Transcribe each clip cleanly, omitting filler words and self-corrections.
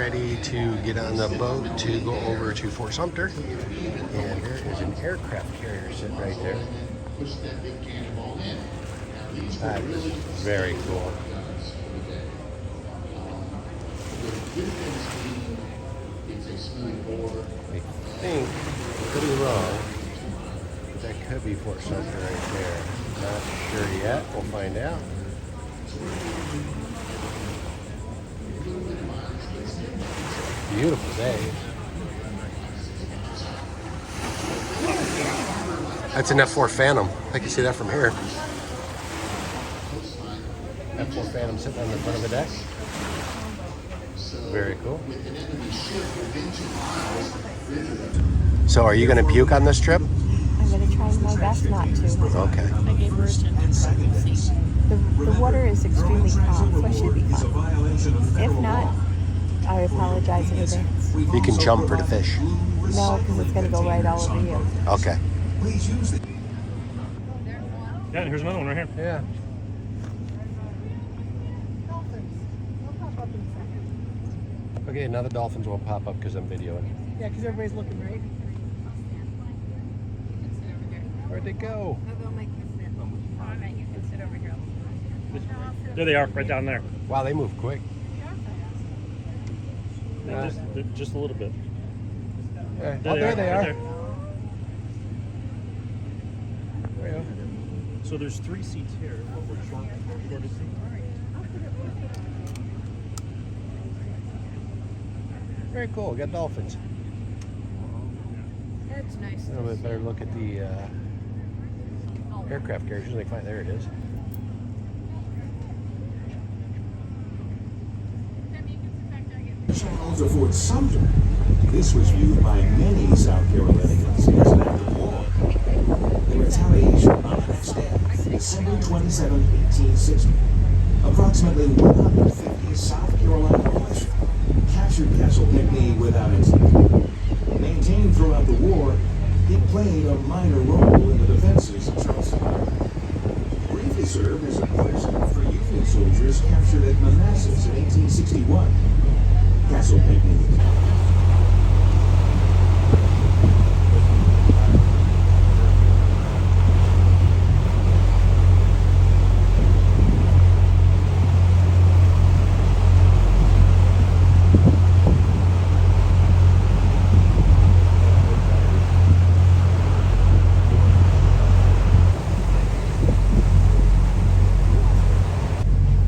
ready to get on the boat to go over to Fort Sumter. And there is an aircraft carrier sitting right there. That is very cool. I think, I could be wrong, but that could be Fort Sumter right there. Not sure yet. We'll find out. Beautiful day. That's an F4 Phantom. I can see that from here. F4 Phantom sitting on the front of the deck. Very cool. So are you going to puke on this trip? I'm going to try my best not to. Okay. I gave her the water is extremely calm, so I should be fine. If not, I apologize in advance. You can jump for the fish. No, because it's going to go right all over you. Okay. Yeah, and here's another one right here. Yeah. Okay, now the dolphins won't pop up because I'm videoing. Yeah, because everybody's looking, right? Where'd they go? There they are, right down there. Wow, they move quick. Just a little bit. Yeah. Oh, there they are. Right There you go. So there's 3 seats here. What we're shortest seat. Very cool. We got dolphins. That's nice. A little bit better look at the aircraft carrier. Usually fine. There it is. To Fort Sumter. This was viewed by many South Carolinians as an act of war. The retaliation on the next day, December 27, 1860. Approximately 150 South Carolina militia captured Castle Pinckney without incident. Maintained throughout the war, it played a minor role in the defenses of Charleston. Briefly served as a prison for Union soldiers captured at Manassas in 1861. Castle Pinckney.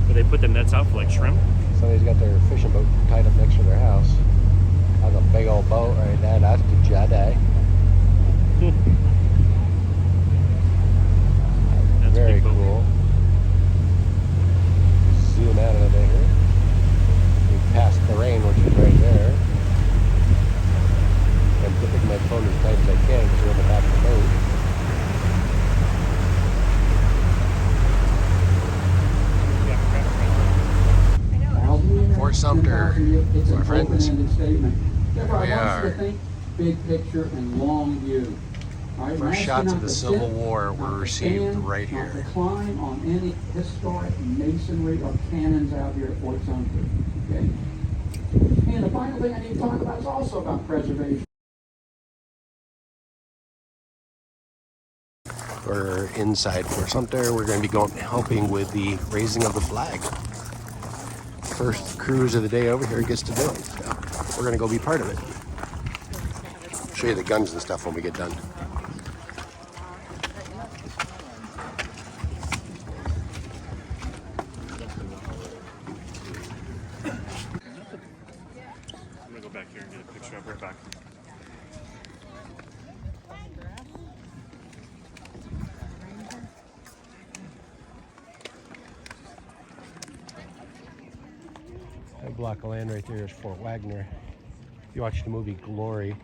But they put the nets out for like shrimp. Somebody's got their fishing boat tied up next to their house. That's a big old boat right there. That's the Jedi. That's Very a big boat. cool. Zoom out of it here. We passed the rain, which is right there. I'm dipping my phone as tight as I can because we're in the back of the boat. Fort Sumter, my friends. There we are. Big picture and long view. First shots of the Civil War were received right Not here. to climb on any historic masonry or cannons out here at Fort Sumter. Okay. And the final thing I need to talk about is also about preservation. We're inside Fort Sumter. We're going to be helping with the raising of the flag. First cruise of the day over here gets to do it. So we're going to go be part of it. Show you the guns and stuff when we get done. I'm gonna go back here and get a picture. I'll be right back. That block of land right there is Fort Wagner. If you watch the movie Glory,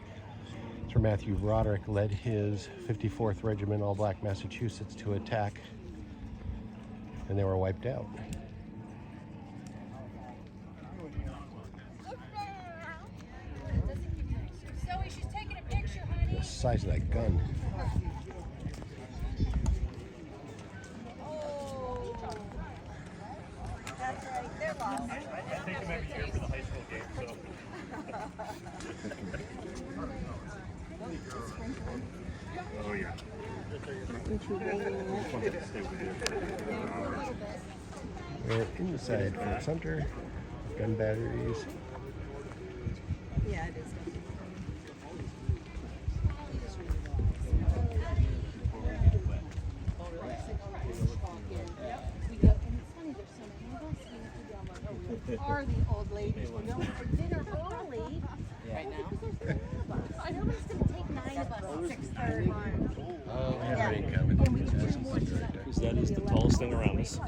it's where Matthew Broderick led his 54th Regiment All Black Massachusetts to attack, and they were wiped out. The size of that gun. I take them every year for the high school game, so Oh yeah. We're inside Fort Sumter. Gun batteries. Yeah, it is. Are the old ladies? We're going for dinner early right now. I know it's going to take 9 of us at 6:30. Oh, we have rain coming. That is the tallest thing around us.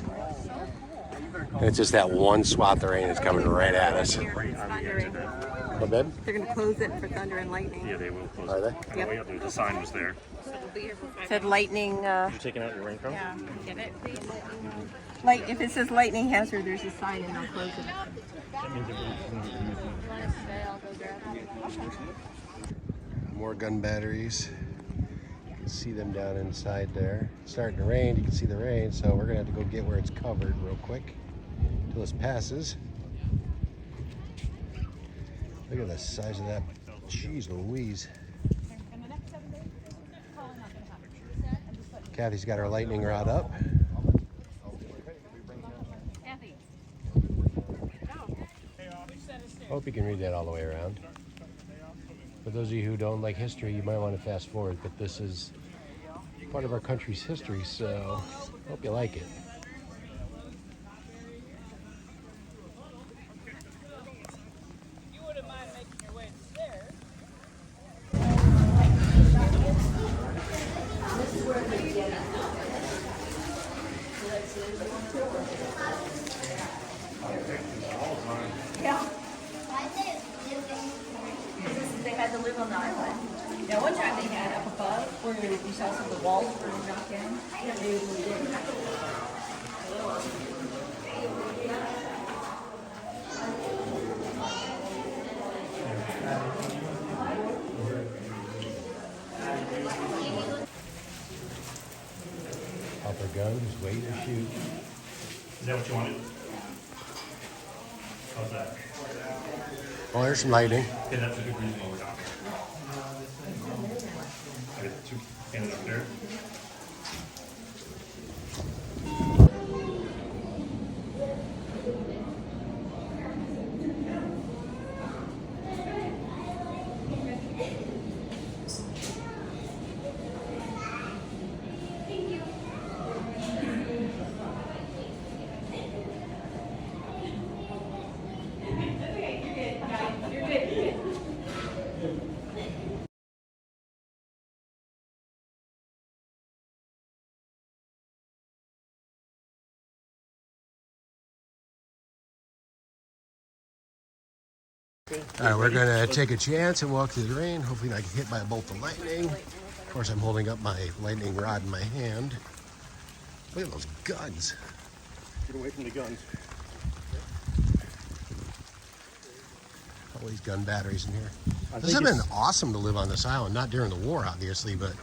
And it's just that one swath of rain that's coming right at us. It's thundering. What, babe? They're going to close it for thunder and lightning. Yeah, they will close. Are they? Yep. Oh, yeah, the sign was there. Said lightning. You're taking out your rain coat? Yeah, get it? Light. If it says lightning hazard, there's a sign and they'll close it. That means it More gun batteries. You can see them down inside there. It's starting to rain. You can see the rain, so we're gonna have to go get where it's covered real quick until this passes. Look at the size of that. Jeez Louise. Kathy's got her lightning rod up. Hope you can read that all the way around. For those of you who don't like history, you might want to fast forward, but this is part of our country's history, so hope you like it. You wouldn't mind making your way to there. Yeah. They had to live on the island. Now, one time they had up above where you saw some of the walls were knocked down. They moved in. Off their guns, waiting to shoot. Is that what you wanted? How's that? Oh, there's some lightning. Okay, that's a good reason why we're talking. I got 2 cannons up there. All right, we're gonna take a chance and walk through the rain. Hopefully not get hit by a bolt of lightning. Of course, I'm holding up my lightning rod in my hand. Look at those guns. Get away from the guns. All these gun batteries in here. I This think has been it's- awesome to live on this island. Not during the war, obviously, but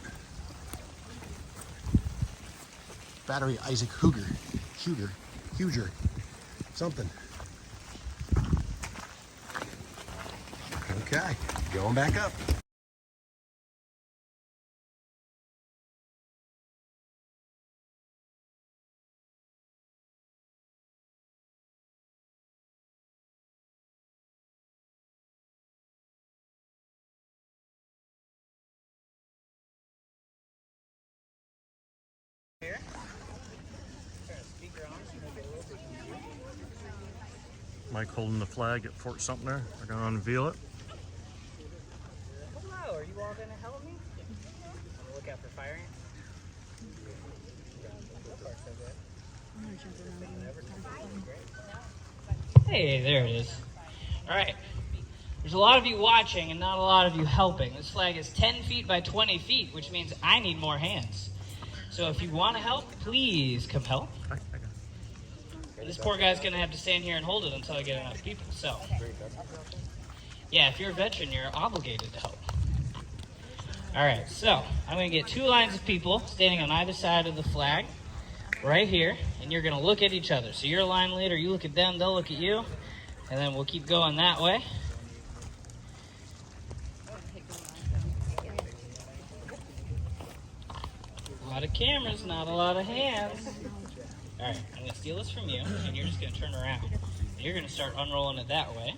Battery Isaac Huger, something. Okay, going back up. Mike holding the flag at Fort Sumter. We're going to unveil it. Hello, are you all going to help me? I'm look out for fire ants. Hey, there it is. All right. There's a lot of you watching and not a lot of you helping. This flag is 10 feet by 20 feet, which means I need more hands. So if you want to help, please come help. This poor guy's going to have to stand here and hold it until I get enough people. So, yeah, if you're a veteran, you're obligated to help. All right, so I'm going to get 2 lines of people standing on either side of the flag right here, and you're going to look at each other. So you're a line leader, you look at them, they'll look at you, and then we'll keep going that way. lot of cameras, not a lot of hands. All right, I'm gonna steal this from you, and you're just gonna turn around. And you're gonna start unrolling it that way.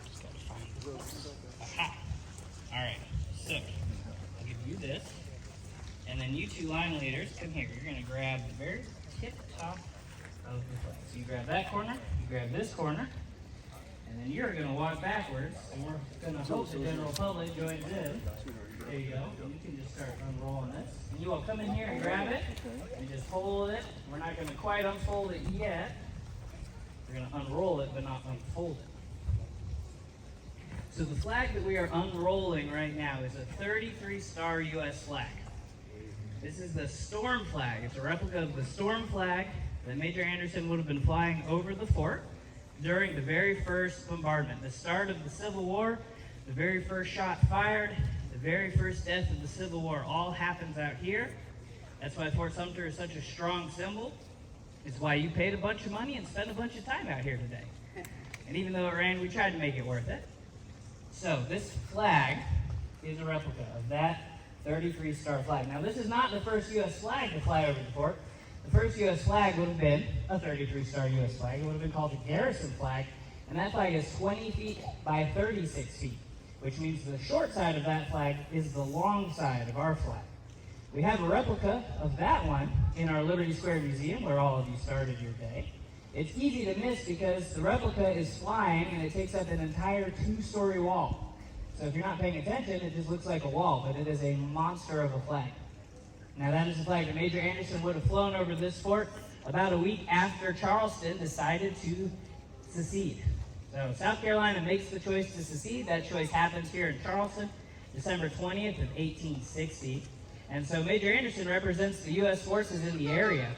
Just gotta find this. Aha. All right, so I'll give you this, and then you two line leaders, come here. You're gonna grab the very tip top of the flag. So you grab that corner, you grab this corner, and then you're going to walk backwards, and we're going to hope the general public joins in. There you go. You can just start unrolling this. And you all come in here and grab it, and just hold it. We're not going to quite unfold it yet. We're going to unroll it, but not unfold it. So the flag that we are unrolling right now is a 33-star U.S. flag. This is the Storm flag. It's a replica of the Storm flag that Major Anderson would have been flying over the fort during the very first bombardment, the start of the Civil War, the very first shot fired, the very first death of the Civil War, all happens out here. That's why Fort Sumter is such a strong symbol. It's why you paid a bunch of money and spent a bunch of time out here today. And even though it rained, we tried to make it worth it. So this flag is a replica of that 33-star flag. Now this is not the first U.S. flag to fly over the fort. The first U.S. flag would have been a 33-star U.S. flag. It would have been called the Garrison Flag, and that flag is 20 feet by 36 feet, which means the short side of that flag is the long side of our flag. We have a replica of that one in our Liberty Square Museum, where all of you started your day. It's easy to miss because the replica is flying and it takes up an entire 2-story wall. So if you're not paying attention, it just looks like a wall, but it is a monster of a flag. Now that is the flag that Major Anderson would have flown over this fort about a week after Charleston decided to secede. So South Carolina makes the choice to secede. That choice happens here in Charleston, December 20th of 1860. And so Major Anderson represents the U.S. forces in the area.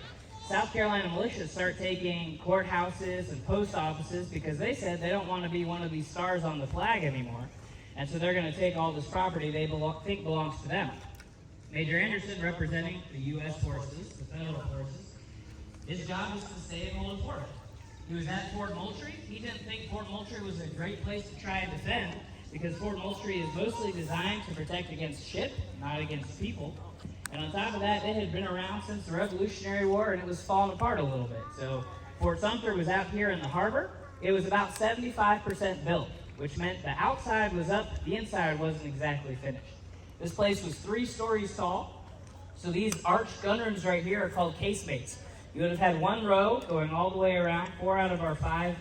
South Carolina militias start taking courthouses and post offices because they said they don't want to be one of these stars on the flag anymore. And so they're going to take all this property they think belongs to them. Major Anderson, representing the U.S. forces, the federal forces, his job was to stay and hold the fort. He was at Fort Moultrie. He didn't think Fort Moultrie was a great place to try and defend because Fort Moultrie is mostly designed to protect against ship, not against people. And on top of that, it had been around since the Revolutionary War and it was falling apart a little bit. So Fort Sumter was out here in the harbor. It was about 75% built, which meant the outside was up, the inside wasn't exactly finished. This place was 3 stories tall. So these arched gunrooms right here are called casemates. You would have had 1 row going all the way around, 4 out of our 5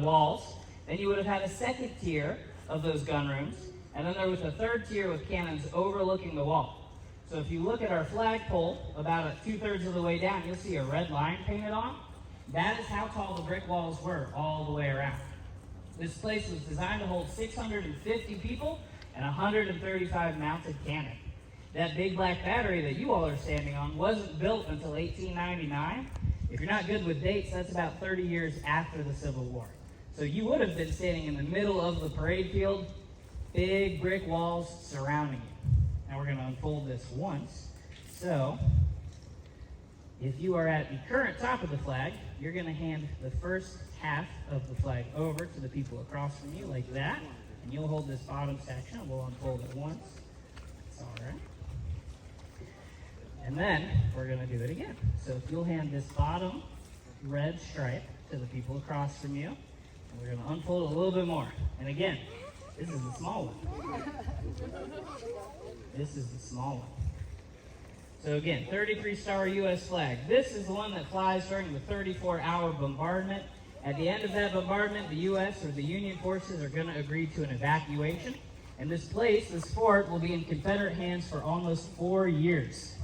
walls. Then you would have had a second tier of those gunrooms. And then there was a third tier with cannons overlooking the wall. So if you look at our flagpole, about 2/3 of the way down, you'll see a red line painted on. That is how tall the brick walls were all the way around. This place was designed to hold 650 people and 135 mounted cannon. That big black battery that you all are standing on wasn't built until 1899. If you're not good with dates, that's about 30 years after the Civil War. So you would have been standing in the middle of the parade field, big brick walls surrounding you. Now we're going to unfold this once. So if you are at the current top of the flag, you're going to hand the first half of the flag over to the people across from you like that. And you'll hold this bottom section. We'll unfold it once. That's all right. And then we're going to do it again. So if you'll hand this bottom red stripe to the people across from you, and we're going to unfold it a little bit more. And again, this is the small one. This is the small one. So again, 33-star U.S. flag. This is the one that flies during the 34-hour bombardment. At the end of that bombardment, the U.S. or the Union forces are going to agree to an evacuation. And this place, this fort, will be in Confederate hands for almost 4 years.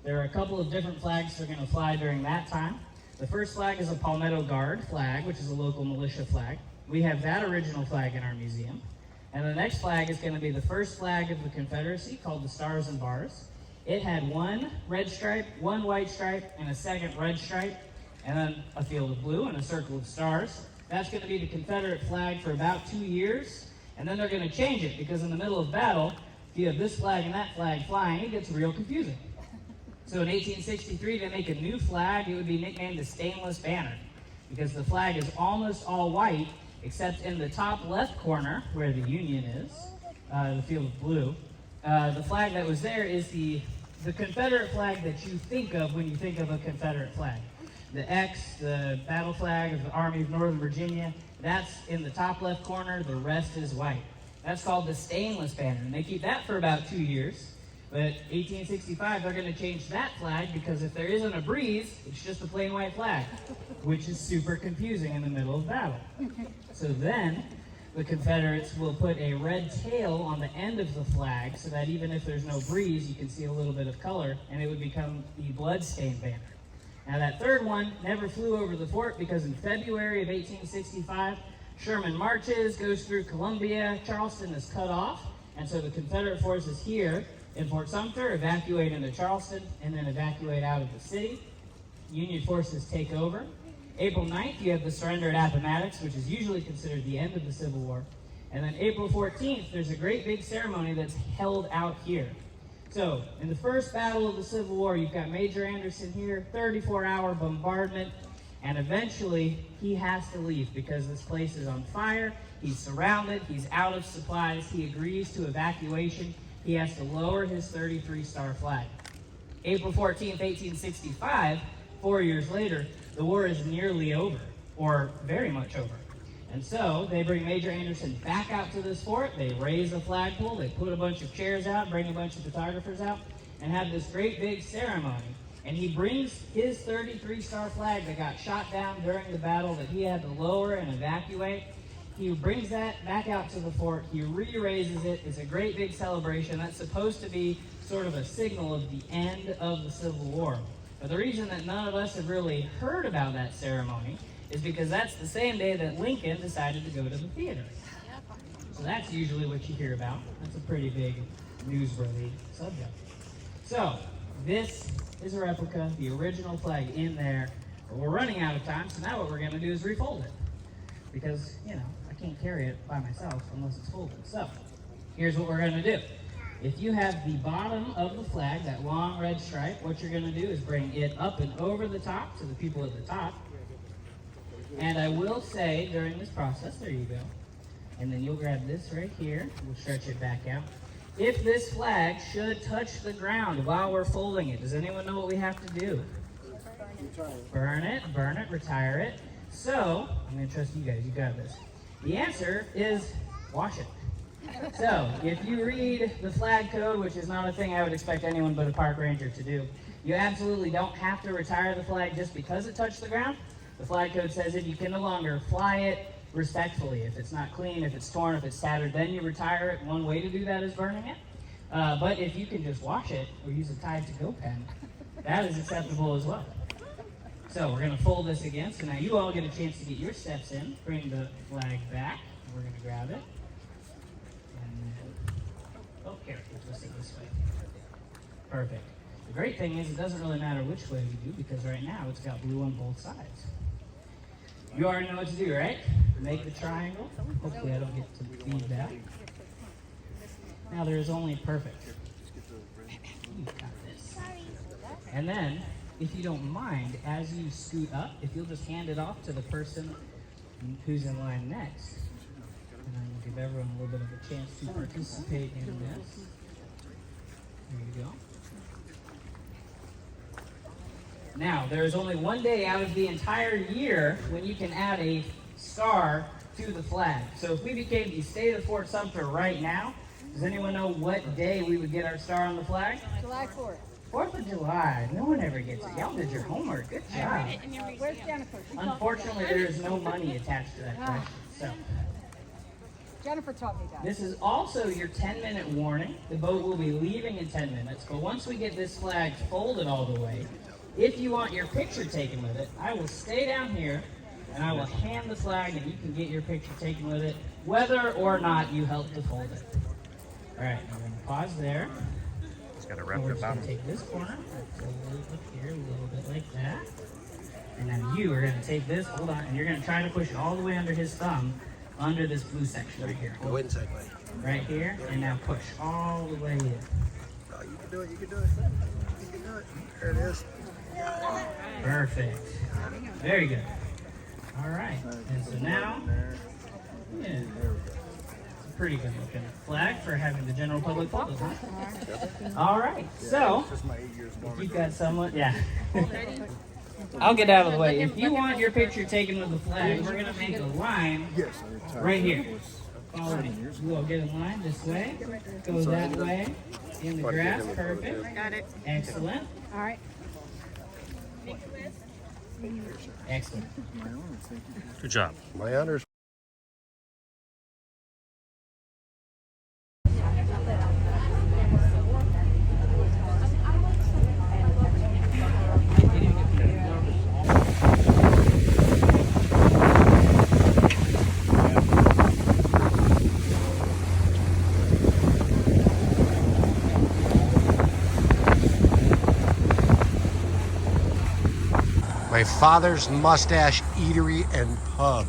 There are a couple of different flags that are going to fly during that time. The first flag is a Palmetto Guard flag, which is a local militia flag. We have that original flag in our museum. And the next flag is going to be the first flag of the Confederacy, called the Stars and Bars. It had 1 red stripe, 1 white stripe, and a second red stripe, and then a field of blue and a circle of stars. That's going to be the Confederate flag for about 2 years, and then they're going to change it, because in the middle of battle, if you have this flag and that flag flying, it gets real confusing. So in 1863, to make a new flag, it would be nicknamed the Stainless Banner, because the flag is almost all white, except in the top left corner, where the Union is, the field of blue, the flag that was there is the Confederate flag that you think of when you think of a Confederate flag. The X, the battle flag of the Army of Northern Virginia, that's in the top left corner, the rest is white. That's called the stainless banner, and they keep that for about 2 years. But 1865, they're going to change that flag because if there isn't a breeze, it's just a plain white flag, which is super confusing in the middle of battle. So then, the Confederates will put a red tail on the end of the flag so that even if there's no breeze, you can see a little bit of color, and it would become the bloodstained banner. Now that third one never flew over the fort because in February of 1865, Sherman marches, goes through Columbia, Charleston is cut off, and so the Confederate forces here in Fort Sumter evacuate into Charleston and then evacuate out of the city. Union forces take over. April 9th, you have the surrender at Appomattox, which is usually considered the end of the Civil War. And then April 14th, there's a great big ceremony that's held out here. So, in the first battle of the Civil War, you've got Major Anderson here, 34-hour bombardment, and eventually he has to leave because this place is on fire, he's surrounded, he's out of supplies, he agrees to evacuation, he has to lower his 33-star flag. April 14th, 1865, 4 years later, the war is nearly over, or very much over. And so they bring Major Anderson back out to this fort, they raise a flagpole, they put a bunch of chairs out, bring a bunch of photographers out, and have this great big ceremony. And he brings his 33-star flag that got shot down during the battle that he had to lower and evacuate. He brings that back out to the fort, he re-raises it, it's a great big celebration. That's supposed to be sort of a signal of the end of the Civil War. But the reason that none of us have really heard about that ceremony is because that's the same day that Lincoln decided to go to the theater. So that's usually what you hear about. That's a pretty big newsworthy subject. So this is a replica, the original flag in there. But we're running out of time, so now what we're going to do is refold it. Because, you know, I can't carry it by myself unless it's folded. So here's what we're going to do. If you have the bottom of the flag, that long red stripe, what you're going to do is bring it up and over the top to the people at the top. And I will say during this process, there you go. And then you'll grab this right here. We'll stretch it back out. If this flag should touch the ground while we're folding it, does anyone know what we have to do? Burn it, retire it. So, I'm going to trust you guys, you got this. The answer is wash it. So, if you read the flag code, which is not a thing I would expect anyone but a park ranger to do, you absolutely don't have to retire the flag just because it touched the ground. The flag code says that you can no longer fly it respectfully. If it's not clean, if it's torn, if it's tattered, then you retire it. One way to do that is burning it. But if you can just wash it or use a Tide-to-Go pen, that is acceptable as well. So we're going to fold this again. So now you all get a chance to get your steps in. Bring the flag back. We're going to grab it. Oh, here, we'll twist it this way. Perfect. The great thing is it doesn't really matter which way we do because right now it's got blue on both sides. You already know what to do, right? Make the triangle. Hopefully I don't get to feed that. Now there is only perfect. You've got this. And then, if you don't mind, as you scoot up, if you'll just hand it off to the person who's in line next. And then we'll give everyone a little bit of a chance to participate in this. There you go. Now, there is only one day out of the entire year when you can add a star to the flag. So if we became the state of Fort Sumter right now, does anyone know what day we would get our star on the flag? July 4th. 4th of July. No one ever gets it. Y'all did your homework. Good job. Where's Jennifer? Unfortunately, there is no money attached to that question. So Jennifer taught me that. this is also your 10-minute warning. The boat will be leaving in 10 minutes, but once we get this flag folded all the way, if you want your picture taken with it, I will stay down here and I will hand the flag and you can get your picture taken with it, whether or not you helped to fold it. All right, I'm going to pause there. It's got a And wrap we're it just going bottom. to take this corner, fold it up here a little bit like that. And then you are going to take this, hold on, and you're going to try to push it all the way under his thumb, under this blue section right here. Go inside way. Right here, and now push all the way in. Oh, you can do it, you can do it. You can do it. There it is. Perfect. Very good. All right. And so now, yeah. Pretty good looking flag for having the general public photos, huh? All right, so if you've got someone, yeah. I'll get out of the way. If you want your picture taken with the flag, we're gonna make a line right here. Follow me. We'll get in line this way. Go that way. In the grass. Perfect. Got it. Excellent. All right. Excellent. Good job. My honors. My father's mustache eatery and pub.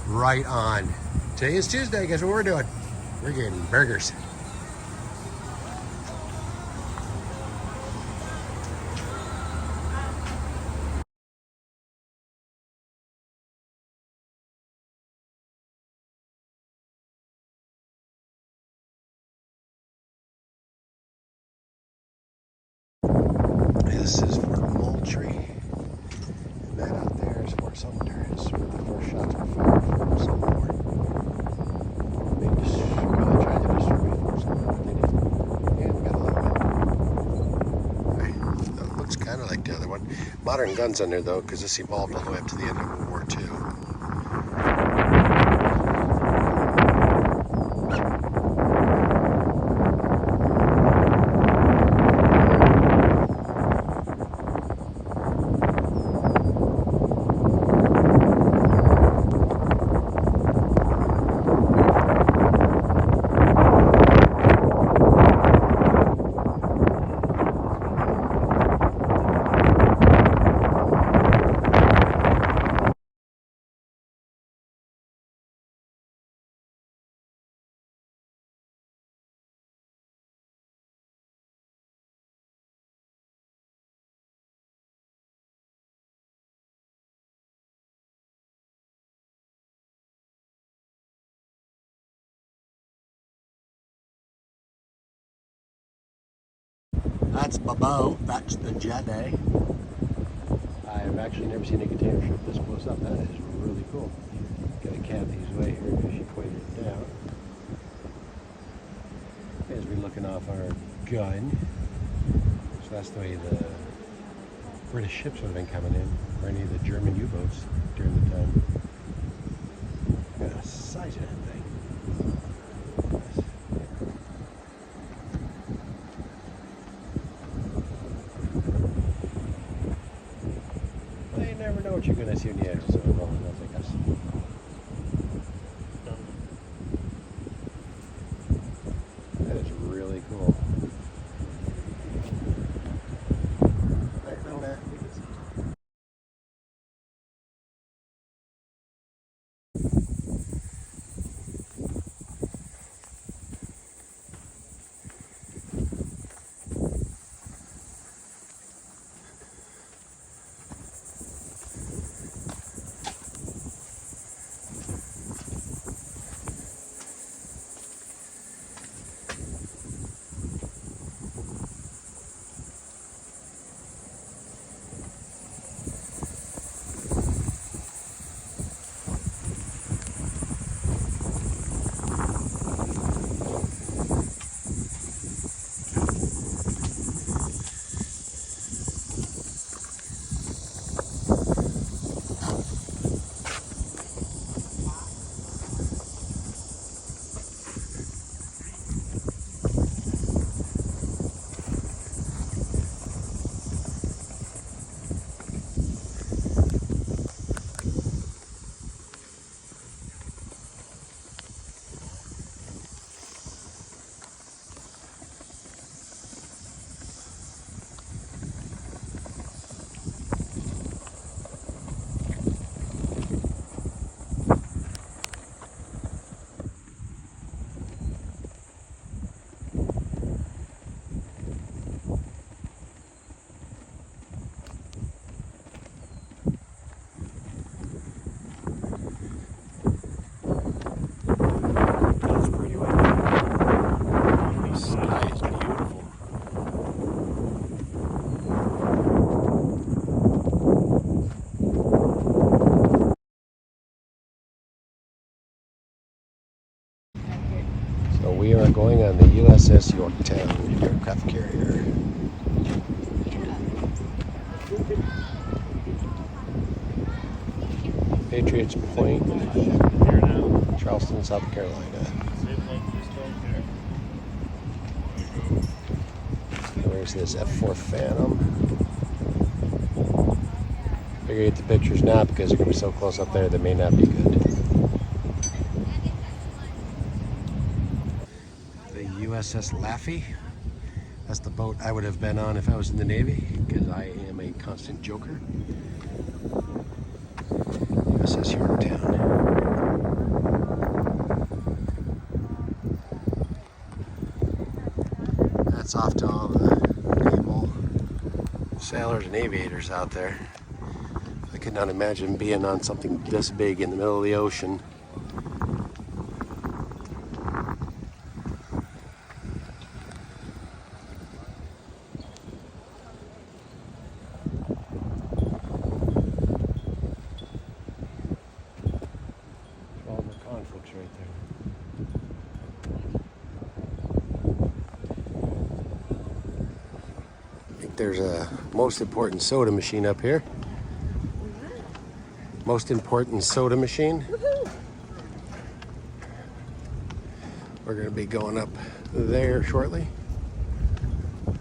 Right on. Today is Tuesday. Guess what we're doing? We're getting burgers. This is Fort Moultrie. And that out there is Fort Sumter. It's where the first shots were fired from Civil War. They tried to destroy Fort Sumter, but they didn't. And we got a lot of it. That looks kind of like the other one. Modern guns on there though, because this evolved all the way up to the end of World War II. That's my boat. That's the jetty. I've actually never seen a container ship this close up. That is really cool. Got a Kathy's way here because she pointed it down. As we're looking off our gun. So that's the way the British ships would have been coming in, or any of the German U-boats during the time. Look at the size of that thing. You never know what you're going to see when you actually roll in those, I guess. That is really cool. Right down there. U.S.S Yorktown Aircraft Carrier. Patriots Point, Here now. Charleston, South Carolina. Same like this right there. There's this F4 Phantom. Figure get the pictures now because they're going to be so close up there they may not be good. The U.S.S Laffey. That's the boat I would have been on if I was in the Navy because I am a constant joker. U.S.S Yorktown. That's off to all the naval sailors and aviators out there. I could not imagine being on something this big in the middle of the ocean. All the conflicts right there. I think there's a most important soda machine up here. Most important soda machine. We're going to be going up there shortly. Look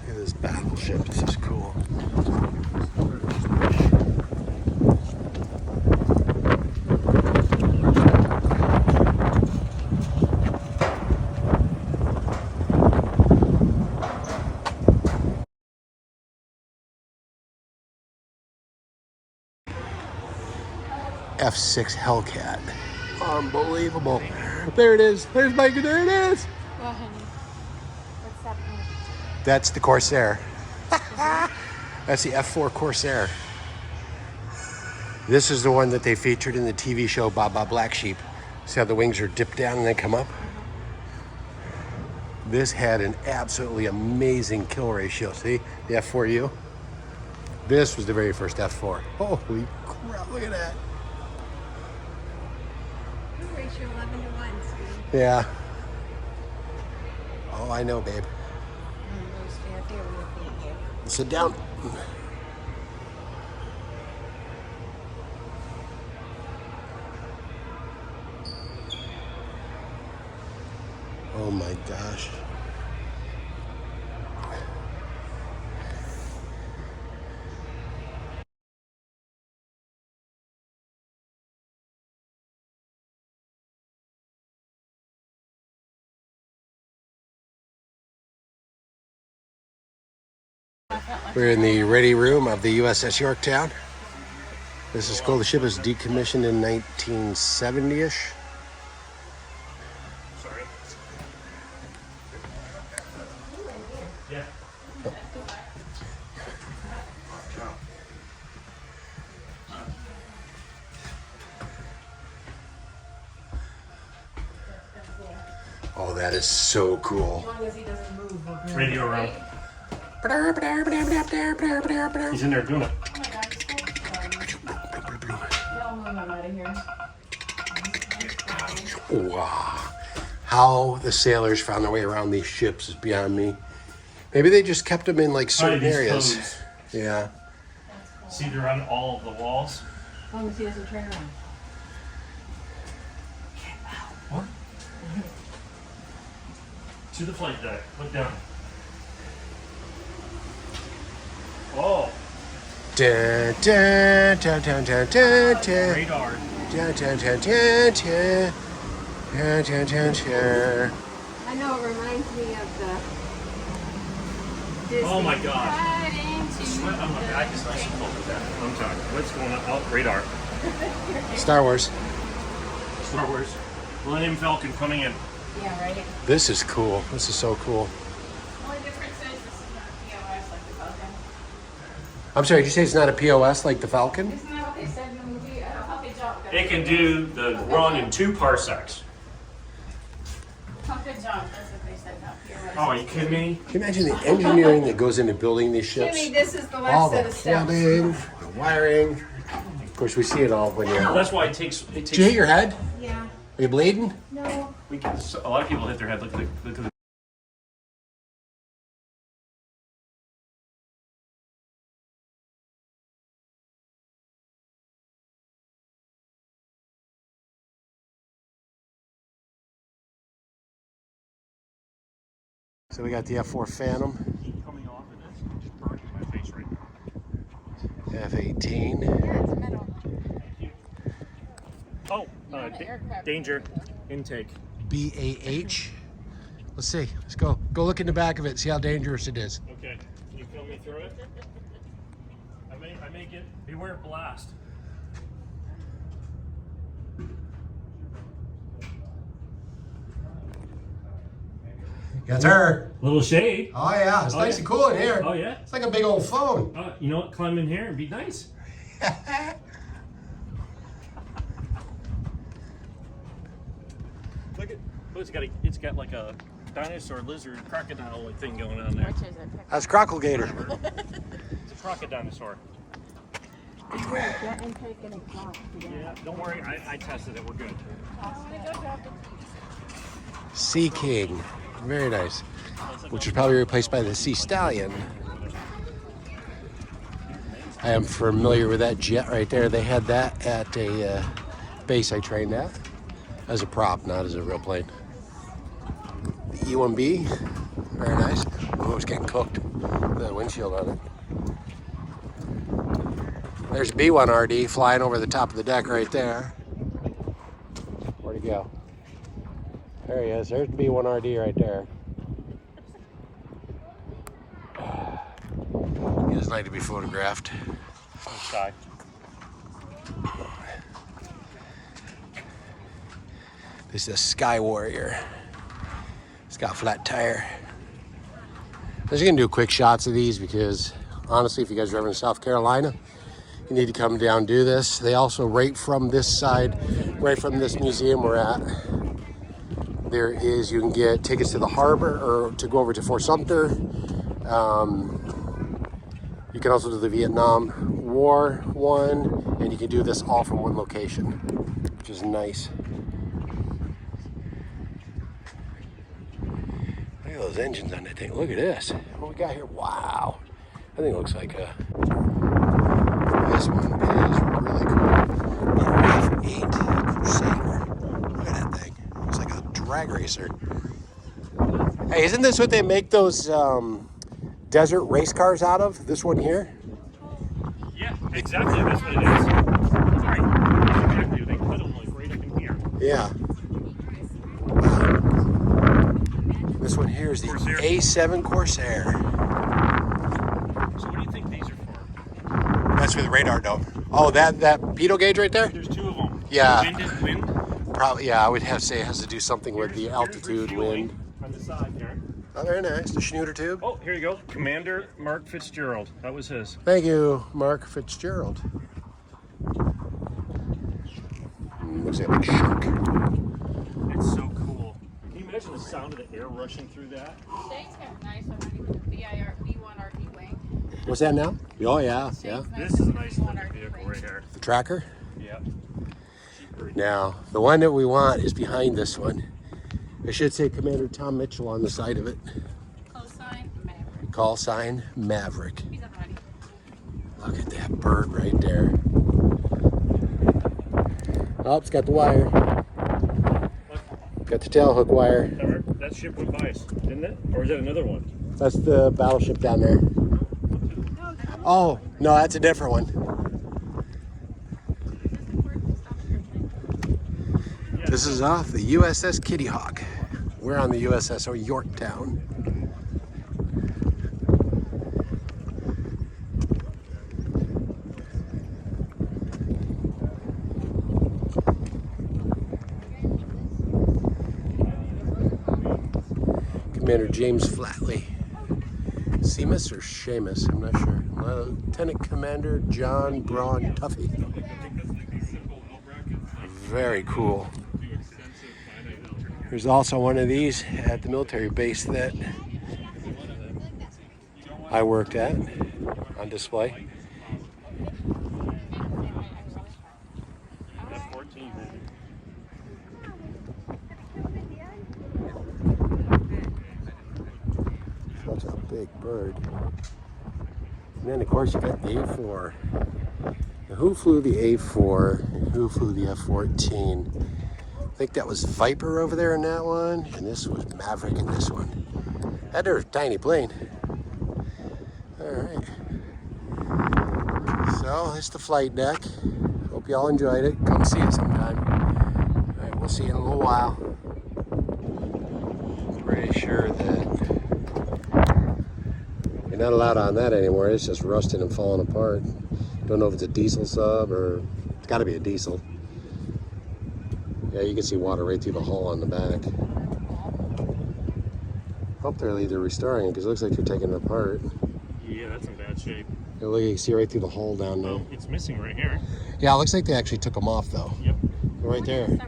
at this battleship. This is cool. F6 Hellcat. Unbelievable. There it is. There's Mike. There it is. Well, honey, what's that one? That's the Corsair. That's the F4 Corsair. This is the one that they featured in the TV show Bob Black Sheep. See how the wings are dipped down and then come up? This had an absolutely amazing kill ratio. See the F4U? This was the very first F4. Holy crap, look at that. Ratio 11 to 1, sweetie. Yeah. Oh, I know, babe. Sit down. Oh my gosh. We're in the ready room of the U.S.S Yorktown. This is cool. The ship was decommissioned in 1970-ish. Sorry. Yeah. Oh, that is so cool. Radio around. He's in there doing it. Wow. How the sailors found their way around these ships is beyond me. Maybe they just kept them in like certain These areas. codes. Yeah. See, they're on all of the walls. As long as he doesn't turn around. What? To the flight deck. Look down. Oh, Dun, dun, dun, dun, dun, dun, dun. radar. Dun, dun, dun, dun, dun. Dun, dun, dun, dun. I know it reminds me of the Disney. Oh my gosh. Right The into sweat on my back is nice and cold with that. I'm talking. What's going on? Oh, radar. Star Wars. Star Wars. Millennium Falcon coming in. Yeah, right. This is cool. This is so cool. Only difference is this is not POS like the Falcon. I'm sorry, did you say it's not a POS like the Falcon? Isn't that what they said in the movie? I don't know if they jumped. It can do the run in 2 parsecs. Pump and jump, that's what they said, not POS. Oh, are you kidding me? Can you imagine the engineering that goes into building these ships? Jimmy, this is the All left set the of steps. plumbing, the wiring. course, we see it all when you're. Well, that's why it takes. Did you hit your head? Yeah. Are you bleeding? No. A lot of people hit their head. Look at the. So we got the F-4 Phantom, Coming off of this, just burned in my face right now. F-18. Yeah, it's metal. Oh, danger intake. BAH. Let's see. Let's go. Go look in the back of it. See how dangerous it is. Okay, can you film me through it? I may get. Beware blast. That's her. Little shade. Oh yeah, it's nice and cool in here. Oh yeah. It's like a big old phone. You know what? Climb in here and be nice. Look at. Oh, it's got like a dinosaur, lizard, crocodile like thing going on there. Which is it? That's Crocklegator. It's a crocodinosaur. Get intake and exhaust. Yeah. Don't worry. I tested it. We're good. Sea King. Very nice. Which is probably replaced by the Sea Stallion. I am familiar with that jet right there. They had that at a base I trained at as a prop, not as a real plane. The E-1B, very nice. Oh, it was getting cooked with that windshield on it. There's B-1RD flying over the top of the deck right there. Where'd he go? There he is. There's the B-1RD right there. He doesn't like to be photographed. Sky. This is a Sky Warrior. It's got a flat tire. I'm just gonna do quick shots of these because honestly, if you guys are ever in South Carolina, you need to come down and do this. They also, right from this side, right from this museum we're at, there is, you can get tickets to the harbor or to go over to Fort Sumter. You can also do the Vietnam War one, and you can do this all from one location, which is nice. Look at those engines on that thing. Look at this. What we got here? Wow. I think it looks like a... This one is really cool. The F8 Crusader. Look at that thing. Looks like a drag racer. Hey, isn't this what they make those desert race cars out of? This one here? Yeah, exactly. That's what it is. Right. Exactly. They put them like right up in here. Yeah. This one here is the Corsair. A7 Corsair. So what do you think these are for? That's for the radar dome. Oh, that pitot gauge right there? There's two of them. Yeah. Wind. Probably, yeah, I would have to say it has to do something with the altitude, refueling wind. on the side here. Oh, very nice. The Schneider tube. Oh, here you go. Commander Mark Fitzgerald. That was his. Thank you, Mark Fitzgerald. Looks like a big shark. It's so cool. Can you imagine the sound of the air rushing through that? Shane's kind of nice on the B1RD wing. What's that now? Oh, yeah, yeah. This is a nice looking vehicle right here. The tracker. Yeah. Now, the one that we want is behind this one. It should say Commander Tom Mitchell on the side of it. Close sign, Maverick. Call sign Maverick. He's up ready. Look at that bird right there. Oh, it's got the wire. Got the tail hook wire. That ship went by us, didn't it? Or is that another one? That's the battleship down there. Oh, no, that's a different one. This is off the U.S.S Kitty Hawk. We're on the U.S.S Yorktown. Commander James Flatley. Seamus or Seamus, I'm not sure. Lieutenant Commander John Braun Tuffy. Very cool. There's also one of these at the military base that I worked at on display. big bird. And then, of course, you got the A4. Now, who flew the A4? And who flew the F-14? I think that was Viper over there in that one, and this was Maverick in this one. That was a tiny plane. All right. So, it's the flight deck. Hope you all enjoyed it. Come see it sometime. All right, we'll see you in a little while. Pretty sure that you're not allowed on that anymore. It's just rusting and falling apart. Don't know if it's a diesel sub or it's got to be a diesel. Yeah, you can see water right through the hull on the back. Hope they're either restoring it because it looks like they're taking it apart. Yeah, that's in bad shape. Yeah, look, you can see right through the hull down there. Oh, it's missing right here. Yeah, it looks like they actually took them off though. Yep. Right there.